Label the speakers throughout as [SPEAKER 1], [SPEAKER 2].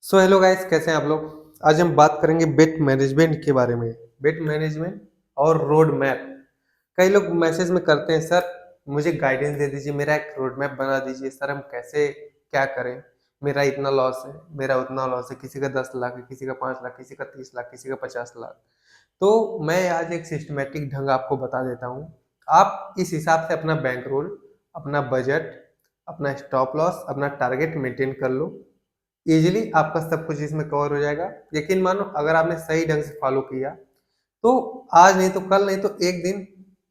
[SPEAKER 1] So hello guys, कैसे हैं आप लोग। आज हम बात करेंगे बेट मैनेजमेंट के बारे में। बेट मैनेजमेंट और रोड मैप। कई लोग मैसेज में करते हैं, सर मुझे गाइडेंस दे दीजिए, मेरा एक रोड मैप बना दीजिए, सर हम कैसे क्या करें। मेरा इतना लॉस है, मेरा उतना लॉस है, किसी का 10 लाख है, किसी का 5 लाख, किसी का 30 लाख, किसी का 50 लाख। तो मैं आज एक सिस्टमेटिक ढंग आपको बता देता हूँ। आप इस हिसाब से अपना बैंक रोल, अपना बजट, अपना स्टॉप लॉस, अपना टारगेट मेंटेन कर लो। इजीली आपका सब कुछ इसमें कवर हो जाएगा। यकीन मानो, अगर आपने सही ढंग से फॉलो किया तो आज नहीं तो कल, नहीं तो एक दिन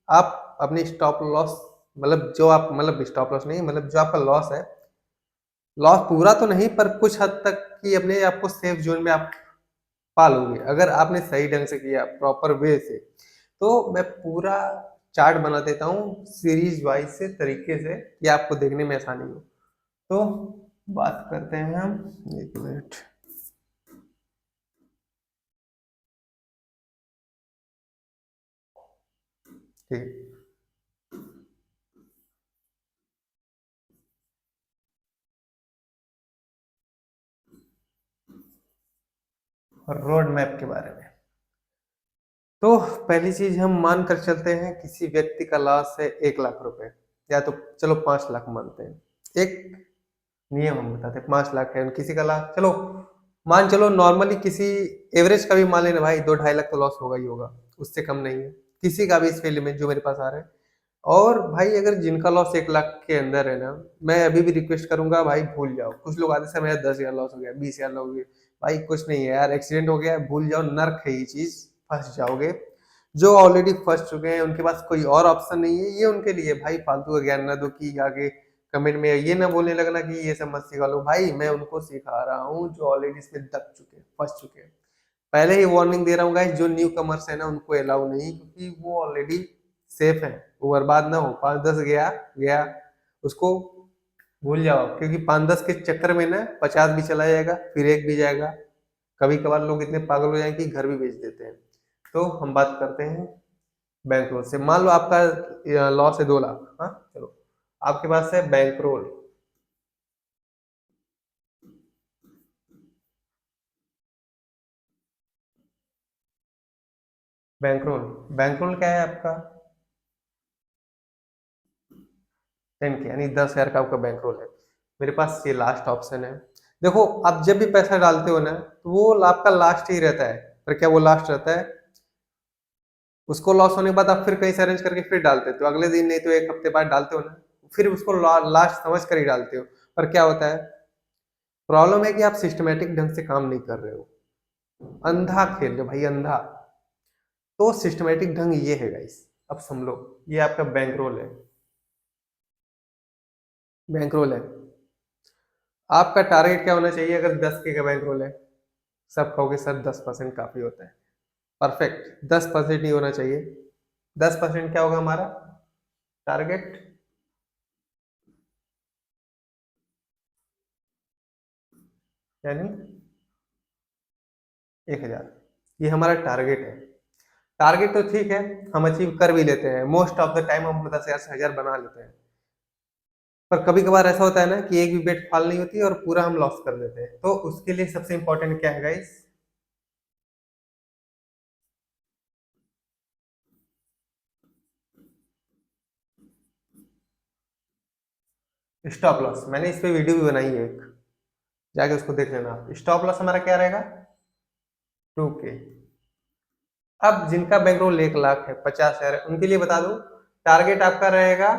[SPEAKER 1] आप अपनी स्टॉप लॉस, मतलब जो आप, मतलब स्टॉप लॉस नहीं, मतलब जो आपका लॉस है, लॉस पूरा तो नहीं पर कुछ हद तक कि अपने आपको सेफ जोन में आप पालोगे, अगर आपने सही ढंग से किया, प्रॉपर वे से। तो मैं पूरा चार्ट बना देता हूँ सीरीज वाइज से, तरीके से, कि आपको देखने में आसानी हो। तो बात करते हैं हम। एक मिनट। ठीक। और रोड मैप के बारे में, तो पहली चीज हम मान कर चलते हैं किसी व्यक्ति का लॉस है 1 लाख रुपए, या तो चलो 5 लाख मानते हैं। एक नियम हम बताते हैं, 5 लाख है किसी का लाख, चलो मान चलो नॉर्मली किसी एवरेज का भी मान लेना भाई, 2-2.5 लाख तो लॉस होगा ही होगा, उससे कम नहीं है किसी का भी इस फील्ड में जो मेरे पास आ रहा है। और भाई अगर जिनका लॉस 1 लाख के अंदर है ना, मैं अभी भी रिक्वेस्ट करूंगा भाई भूल जाओ। कुछ लोग आते हैं मेरा 10 हजार लॉस हो गया, 20 हजार लॉस हो गया। भाई कुछ नहीं है यार, एक्सीडेंट हो गया, भूल जाओ, नर्क है ये चीज, फंस जाओगे। जो ऑलरेडी फंस चुके हैं उनके पास कोई और ऑप्शन नहीं है, ये उनके लिए भाई फालतू का ज्ञान ना दो कि आगे कमेंट में ये ना बोलने लगना कि ये सब मत सिखा लो। भाई मैं उनको सिखा रहा हूँ जो ऑलरेडी इसमें दब चुके हैं, फंस चुके हैं। पहले ही वार्निंग दे रहा हूँ गाइस, जो न्यू कमर्स है ना उनको अलाउ नहीं, क्योंकि वो ऑलरेडी सेफ है, वो बर्बाद ना हो। 5-10 गया गया, उसको भूल जाओ, क्योंकि 5-10 के चक्कर में ना 50 भी चला जाएगा, फिर एक भी जाएगा। कभी कभार लोग इतने पागल हो जाएंगे कि घर भी बेच देते हैं। तो हम बात करते हैं बैंक रोल से। मान लो आपका लॉस है 2 लाख, हाँ चलो, आपके पास है bank roll. Bank roll, bank roll क्या है आपका? 10 के, यानी 10 हजार का आपका बैंक रोल है। मेरे पास ये लास्ट ऑप्शन है। देखो, आप जब भी पैसा डालते हो ना, तो वो आपका लास्ट ही रहता है। पर क्या वो लास्ट रहता है? उसको लॉस होने के बाद आप फिर कहीं से अरेंज करके फिर डालते हो, तो अगले दिन नहीं तो एक हफ्ते बाद डालते हो ना, फिर उसको लास्ट समझ कर ही डालते हो। पर क्या होता है, प्रॉब्लम है कि आप सिस्टमेटिक ढंग से काम नहीं कर रहे हो, अंधा खेल रहे हो भाई, अंधा। तो सिस्टमेटिक ढंग ये है गाइस, अब समझ लो। ये आपका बैंक रोल है, बैंक रोल है। आपका टारगेट क्या होना चाहिए? अगर 10 के का बैंक रोल है, सब कहोगे सर 10% काफी होता है। परफेक्ट, 10% ही होना चाहिए। 10% क्या होगा हमारा टारगेट? यानी 1 हजार। ये हमारा टारगेट है। टारगेट तो ठीक है, हम अचीव कर भी लेते हैं, मोस्ट ऑफ द टाइम हम 10 हजार से 1 हजार बना लेते हैं। पर कभी कभार ऐसा होता है ना कि एक भी बेट फॉल नहीं होती और पूरा हम लॉस कर देते हैं। तो उसके लिए सबसे इंपॉर्टेंट क्या है गाइस? Stop loss. मैंने इस पे वीडियो भी बनाई है एक, जाके उसको देख लेना आप। स्टॉप लॉस हमारा क्या रहेगा? 2 के। अब जिनका बैंक रोल 1 लाख है, 50 हजार है, उनके लिए बता दो, टारगेट आपका रहेगा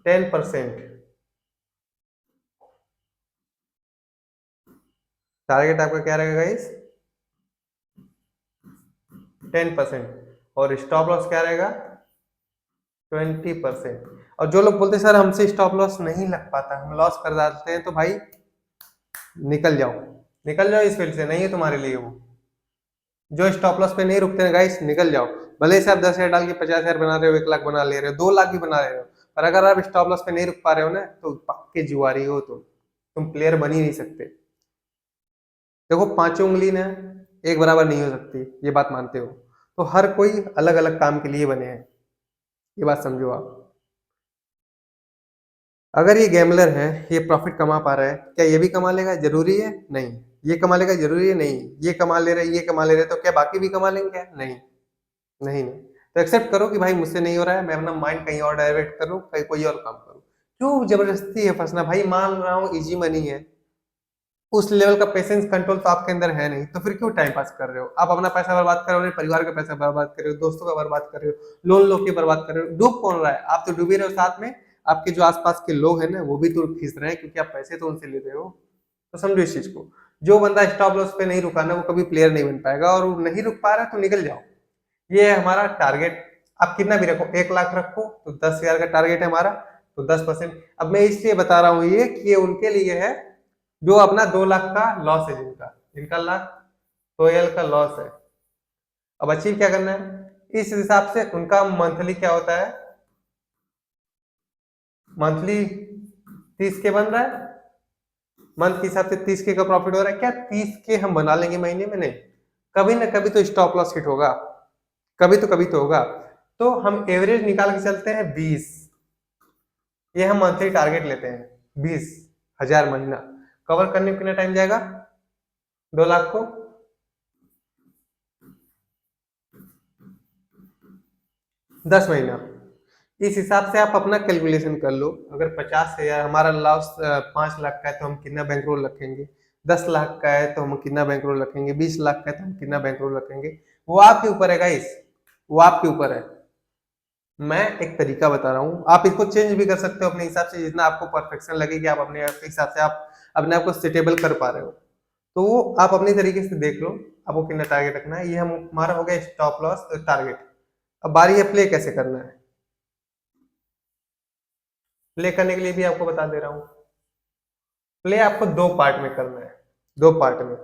[SPEAKER 1] 10%। टारगेट आपका क्या रहेगा गाइस? 10%। और स्टॉप लॉस क्या रहेगा? 20%। और जो लोग बोलते हैं सर हमसे स्टॉप लॉस नहीं लग पाता, हम लॉस कर जाते हैं, तो भाई निकल जाओ, निकल जाओ इस फील्ड से, नहीं है तुम्हारे लिए वो। जो स्टॉप लॉस पे नहीं रुकते हैं गाइस, निकल जाओ। भले से आप 10 हजार डाल के 50 हजार बना रहे हो, 1 लाख बना ले रहे हो, 2 लाख भी बना रहे हो, पर अगर आप स्टॉप लॉस पे नहीं रुक पा रहे हो ना, तो पक्के जुआरी हो तुम प्लेयर बन ही नहीं सकते। देखो, पांचों उंगली ना एक बराबर नहीं हो सकती, ये बात मानते हो? तो हर कोई अलग अलग काम के लिए बने हैं, ये बात समझो आप। अगर ये गैम्बलर है, ये प्रॉफिट कमा पा रहा है, क्या ये भी कमा लेगा? जरूरी है? नहीं। ये कमा लेगा? जरूरी है? नहीं। ये कमा ले रहा है, ये कमा ले रहा है, तो क्या बाकी भी कमा लेंगे क्या? नहीं। नहीं नहीं। तो एक्सेप्ट करो कि भाई मुझसे नहीं हो रहा है, मैं अपना माइंड कहीं और डाइवर्ट करूँ, कहीं कोई और काम करूँ। क्यों जबरदस्ती है फंसना? भाई मान रहा हूँ इजी मनी है, उस लेवल का पेशेंस कंट्रोल तो आपके अंदर है नहीं, तो फिर क्यों टाइम पास कर रहे हो? आप अपना पैसा बर्बाद कर रहे हो, अपने परिवार का पैसा बर्बाद कर रहे हो, दोस्तों का बर्बाद कर रहे हो, लोन लो के बर्बाद कर रहे हो। डूब कौन रहा है? आप तो डूबे रहे हो, साथ में आपके जो आसपास के लोग हैं ना, वो भी तो खींच रहे हैं, क्योंकि आप पैसे तो उनसे ले रहे हो। तो समझो इस चीज को। जो बंदा स्टॉप लॉस पे नहीं रुका ना, वो कभी प्लेयर नहीं बन पाएगा, और वो नहीं रुक पा रहा है तो निकल जाओ। ये है हमारा टारगेट। आप कितना भी रखो, 1 लाख रखो तो 10,000 का टारगेट है हमारा, तो 10%। अब मैं इसलिए बता रहा हूँ ये कि ये उनके लिए है जो अपना 2 लाख का लॉस है, जिनका जिनका लाख 2 का लॉस है। अब अचीव क्या करना है इस हिसाब से? उनका मंथली क्या होता है? मंथली 30 के बन रहा है, मंथ के हिसाब से 30 के का प्रॉफिट हो रहा है। क्या 30 के हम बना लेंगे महीने में? नहीं। कभी ना कभी तो स्टॉप लॉस हिट होगा, कभी तो होगा। तो हम एवरेज निकाल के चलते हैं 20। ये हम मंथली टारगेट लेते हैं 20,000 महीना। कवर करने में कितना टाइम जाएगा? 2 लाख को 10 महीना। इस हिसाब से आप अपना कैलकुलेशन कर लो। अगर 50,000 हमारा लॉस 5 लाख का है तो हम कितना बैंक रोल रखेंगे? 10 लाख का है तो हम कितना बैंक रोल रखेंगे? 20 लाख का है तो हम कितना बैंक रोल रखेंगे? वो आपके ऊपर है गाइस, वो आपके ऊपर है। मैं एक तरीका बता रहा हूँ, आप इसको चेंज भी कर सकते हो अपने हिसाब से, जितना आपको परफेक्शन लगे कि आप अपने हिसाब से आप अपने आप को सेटेबल कर पा रहे हो। तो वो आप अपनी तरीके से देख लो आपको कितना टारगेट रखना है। ये हम हमारा हो गया स्टॉप लॉस टारगेट। अब बारी है प्ले कैसे करना है। प्ले करने के लिए भी आपको बता दे रहा हूँ। प्ले आपको 2 पार्ट में करना है, 2 पार्ट में।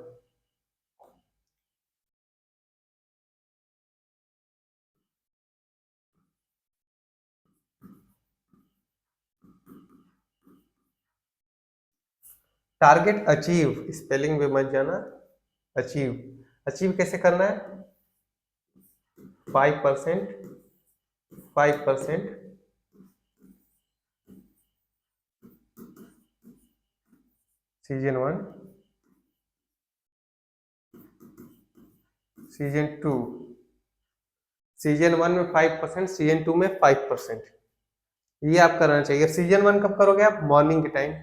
[SPEAKER 1] टारगेट अचीव, स्पेलिंग में मत जाना। अचीव, अचीव कैसे करना है? 5%, 5%, सीजन 1, सीजन 2। सीजन 1 में 5%, सीजन 2 में 5%। ये आप करना चाहिए। सीजन 1 कब करोगे आप? मॉर्निंग के टाइम।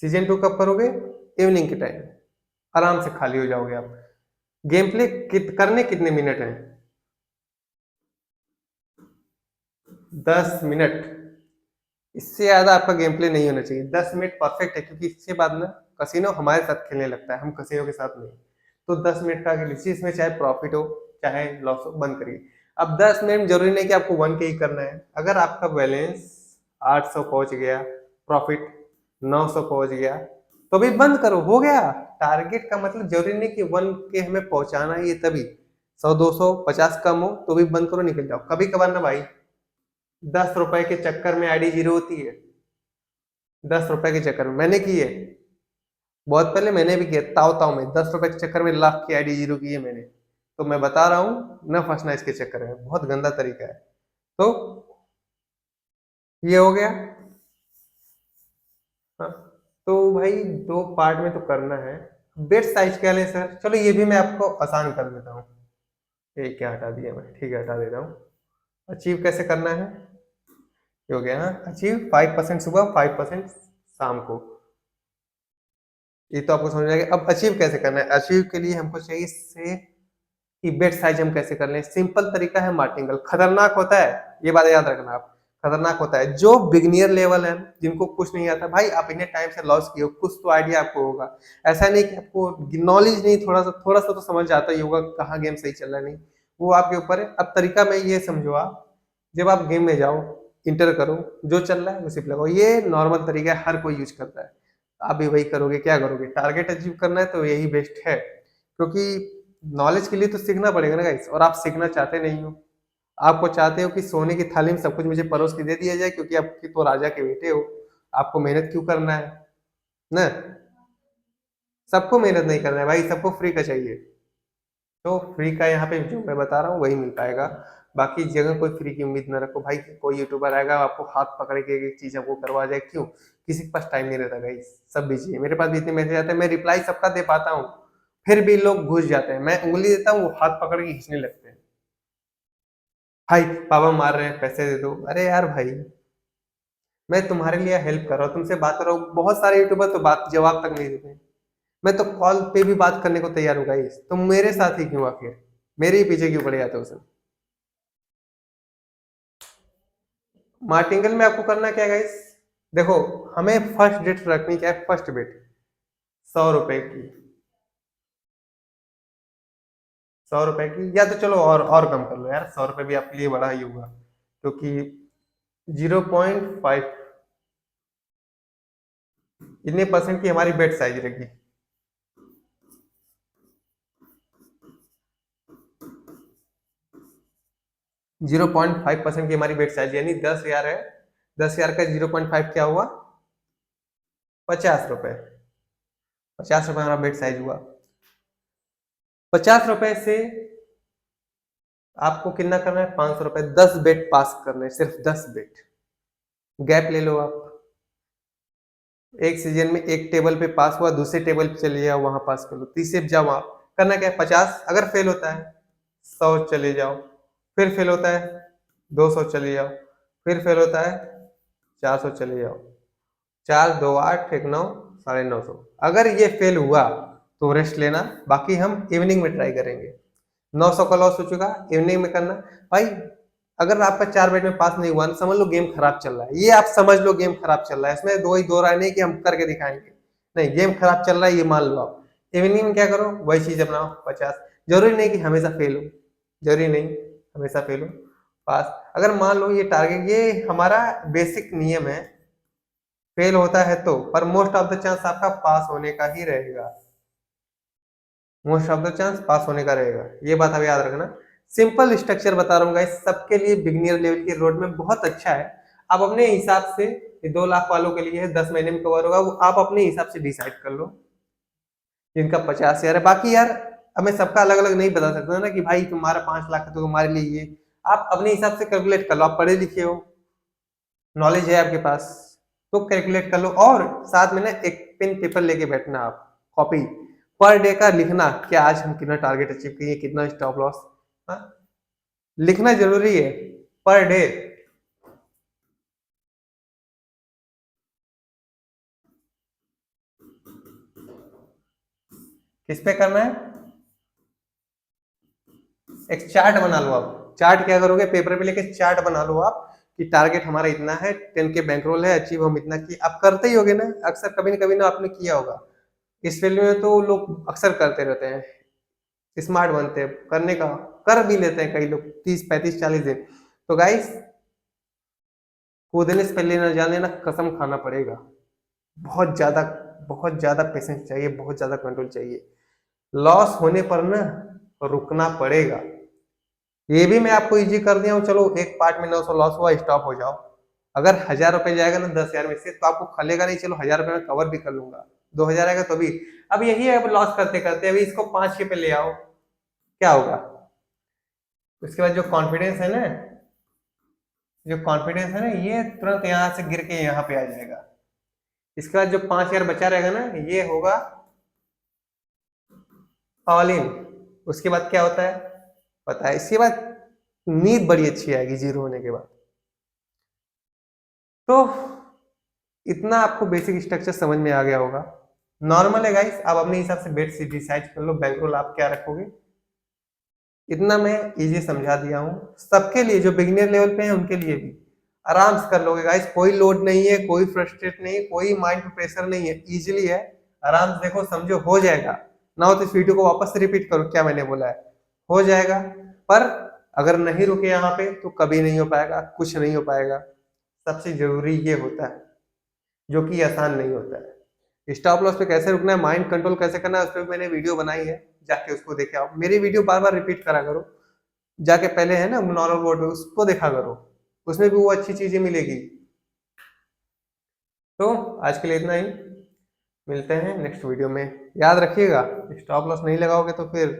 [SPEAKER 1] सीजन 2 कब करोगे? इवनिंग के टाइम। आराम से खाली हो जाओगे आप। गेम प्ले करने कितने मिनट हैं? 10 मिनट। इससे ज्यादा आपका गेम प्ले नहीं होना चाहिए। 10 मिनट परफेक्ट है, क्योंकि इसके बाद ना कसिनो हमारे साथ खेलने लगता है, हम कसिनो के साथ नहीं। तो 10 मिनट का खेल लीजिए, इसमें चाहे प्रॉफिट हो चाहे लॉस हो, बंद करिए। अब 10 मिनट जरूरी नहीं कि आपको 1K ही करना है। अगर आपका बैलेंस 800 पहुंच गया, प्रॉफिट 900 पहुंच गया, तो भी बंद करो, हो गया। टारगेट का मतलब जरूरी नहीं कि 1K हमें पहुंचाना है, ये तभी 100 200 50 कम हो तो भी बंद करो, निकल जाओ। कभी कभार ना भाई, 10 रुपए के चक्कर में आईडी जीरो होती है। 10 रुपए के चक्कर में मैंने की है, बहुत पहले मैंने भी किया, ताव ताव में 10 रुपए के चक्कर में लाख की आईडी जीरो की है मैंने। तो मैं बता रहा हूँ न फंसना इसके चक्कर में, बहुत गंदा तरीका है। तो ये हो गया। हाँ। तो भाई 2 पार्ट में तो करना है। बेट साइज क्या ले सर? चलो ये भी मैं आपको आसान कर देता हूँ। ये क्या हटा दिया मैं, ठीक है हटा देता हूँ। अचीव कैसे करना है? ये हो गया। हाँ, अचीव 5% सुबह, 5% शाम को। ये तो आपको समझ आएगा। अब अचीव कैसे करना है? अचीव के लिए हमको चाहिए से कि बेट साइज हम कैसे कर लें। सिंपल तरीका है मार्टिंगल। खतरनाक होता है, ये बात याद रखना आप। खतरनाक होता है जो बिगिनियर लेवल है, जिनको कुछ नहीं आता। भाई आप इतने टाइम से लॉस किए हो, कुछ तो आइडिया आपको होगा। ऐसा नहीं कि आपको नॉलेज नहीं, थोड़ा सा तो समझ आता ही होगा कहाँ गेम सही चल रहा है, नहीं। वो आपके ऊपर है। अब तरीका मैं ये समझो, आप जब आप गेम में जाओ, इंटर करो, जो चल रहा है उसी पे लगाओ। ये नॉर्मल तरीका है, हर कोई यूज करता है। आप भी वही करोगे। क्या करोगे? टारगेट अचीव करना है तो यही बेस्ट है, क्योंकि नॉलेज के लिए तो सीखना पड़ेगा ना गाइस। और आप सीखना चाहते नहीं हो। आपको चाहते हो कि सोने की थाली में सब कुछ मुझे परोस के दे दिया जाए, क्योंकि आपकी तो राजा के बेटे हो। आपको मेहनत क्यों करना है ना? सबको मेहनत नहीं करना है भाई, सबको फ्री का चाहिए। तो फ्री का यहाँ पे जो मैं बता रहा हूँ वही मिल पाएगा। बाकी जगह कोई फ्री की उम्मीद न रखो भाई कि कोई यूट्यूबर आएगा आपको हाथ पकड़ के एक चीज आपको करवा जाए। क्यों? किसी के पास टाइम नहीं रहता गाइस, सब बिजी है। मेरे पास भी इतने मैसेज आते हैं, मैं रिप्लाई सबका दे पाता हूँ, फिर भी लोग घुस जाते हैं। मैं उंगली देता हूँ, वो हाथ पकड़ के खींचने लगते हैं, भाई पापा मार रहे हैं पैसे दे दो। अरे यार भाई, मैं तुम्हारे लिए हेल्प कर रहा हूँ, तुमसे बात कर रहा हूँ। बहुत सारे यूट्यूबर तो बात जवाब तक नहीं देते। मैं तो कॉल पे भी बात करने को तैयार हूँ गाइस, तुम मेरे साथ ही क्यों आखिर मेरे ही पीछे क्यों पड़े जाते हो सब? मार्टिंगल में आपको करना क्या है गाइस? देखो, हमें फर्स्ट डेट रखनी क्या है, फर्स्ट बेट 100 रुपए की। 100 रुपए की, या तो चलो और कम कर लो यार, 100 रुपए भी आपके लिए बड़ा ही होगा, क्योंकि 0.5 इतने परसेंट की हमारी बेट साइज रहेगी। 0.5% की हमारी बेट साइज, यानी 10,000 है। 10,000 का 0.5 क्या हुआ? 50 रुपए। 50 रुपए हमारा बेट साइज हुआ। 50 रुपए से आपको कितना करना है? 500 रुपए। 10 बेट पास करने, सिर्फ 10 बेट। गैप ले लो आप, एक सीजन में एक टेबल पे पास हुआ, दूसरे टेबल पे चले जाओ, वहां पास कर लो, तीसरे पे जाओ, आप करना क्या है? 50, अगर फेल होता है 100 चले जाओ, फिर फेल होता है 200 चले जाओ, फिर फेल होता है 400 चले जाओ। 4 2 8 1 9, 950। अगर ये फेल हुआ तो रेस्ट लेना, बाकी हम इवनिंग में ट्राई करेंगे। 900 का लॉस हो चुका, इवनिंग में करना। भाई अगर आपका 4 बेट में पास नहीं हुआ ना, समझ लो गेम खराब चल रहा है। ये आप समझ लो गेम खराब चल रहा है, इसमें दो राय नहीं कि हम करके दिखाएंगे, नहीं, गेम खराब चल रहा है ये मान लो आप। इवनिंग में क्या करो, वही चीज अपनाओ। 50, जरूरी नहीं कि हमेशा फेल हो, जरूरी नहीं हमेशा फेल हो, पास। अगर मान लो ये टारगेट, ये हमारा बेसिक नियम है, फेल होता है तो, पर मोस्ट ऑफ द चांस आपका पास होने का ही रहेगा। मोस्ट ऑफ द चांस पास होने का रहेगा, ये बात आप याद रखना। सिंपल स्ट्रक्चर बता रहा हूँ गाइस, सबके लिए बिगिनियर लेवल की रोड में बहुत अच्छा है। आप अपने हिसाब से, 2 लाख वालों के लिए है, 10 महीने में कवर होगा, वो आप अपने हिसाब से डिसाइड कर लो। जिनका 50,000 है, बाकी यार हमें सबका अलग अलग नहीं बता सकते ना कि भाई तुम्हारा 5 लाख है तो तुम्हारे लिए ये। आप अपने हिसाब से कैलकुलेट कर लो, आप पढ़े लिखे हो, नॉलेज है आपके पास, तो कैलकुलेट कर लो। और साथ में ना एक पेन पेपर लेके बैठना, आप कॉपी पर डे का लिखना, क्या आज हम कितना टारगेट अचीव किए, कितना स्टॉप लॉस, लिखना जरूरी है पर डे। किस पे करना है? एक चार्ट बना लो आप। चार्ट क्या करोगे, पेपर पे लेके चार्ट बना लो आप कि टारगेट हमारा इतना है, 10 के बैंक रोल है, अचीव हम इतना किए। आप करते ही होगे ना, अक्सर कभी ना कभी ना आपने किया होगा। इस फील्ड में तो लोग अक्सर करते रहते हैं, स्मार्ट बनते हैं, करने का कर भी लेते हैं कई लोग 30 35 40 दिन। तो गाइस, कूदने से पहले ना जाने ना कसम खाना पड़ेगा। बहुत ज्यादा, बहुत ज्यादा पेशेंस चाहिए, बहुत ज्यादा कंट्रोल चाहिए। लॉस होने पर ना रुकना पड़ेगा। ये भी मैं आपको इजी कर दिया हूँ, चलो एक पार्ट में 900 लॉस हुआ, स्टॉप हो जाओ। अगर 1,000 रुपए जाएगा ना 10,000 में से, तो आपको खलेगा नहीं, चलो 1,000 रुपए में कवर भी कर लूंगा। 2,000 आएगा तो भी, अब यही है, अब लॉस करते करते अभी इसको 5 पे ले आओ, क्या होगा? उसके बाद जो कॉन्फिडेंस है ना, जो कॉन्फिडेंस है ना, ये तुरंत यहाँ से गिर के यहाँ पे आ जाएगा। इसके बाद जो 5,000 बचा रहेगा ना, ये होगा ऑल इन। उसके बाद क्या होता है पता है? इसके बाद नींद बड़ी अच्छी आएगी जीरो होने के बाद। तो इतना आपको बेसिक स्ट्रक्चर समझ में आ गया होगा। नॉर्मल है गाइस, आप अपने हिसाब से बेट सी डिसाइड कर लो, बैंक रोल आप क्या रखोगे। इतना मैं इजी समझा दिया हूँ सबके लिए, जो बिगिनर लेवल पे है उनके लिए भी आराम से कर लोगे गाइस। कोई लोड नहीं है, कोई फ्रस्ट्रेट नहीं है, कोई माइंड पे प्रेशर नहीं है, इजीली है। आराम से देखो, समझो, हो जाएगा। ना हो तो इस वीडियो को वापस से रिपीट करो क्या मैंने बोला है, हो जाएगा। पर अगर नहीं रुके यहाँ पे तो कभी नहीं हो पाएगा, कुछ नहीं हो पाएगा। सबसे जरूरी ये होता है, जो कि आसान नहीं होता है। स्टॉप लॉस पे कैसे रुकना है, माइंड कंट्रोल कैसे करना है, उस पर मैंने वीडियो बनाई है, जाके उसको देखे आओ। मेरी वीडियो बार बार रिपीट करा करो, जाके पहले है ना नॉर्मल बोर्ड पे उसको देखा करो, उसमें भी वो अच्छी चीजें मिलेगी। तो आज के लिए इतना ही, मिलते हैं नेक्स्ट वीडियो में। याद रखिएगा, स्टॉप लॉस नहीं लगाओगे तो फिर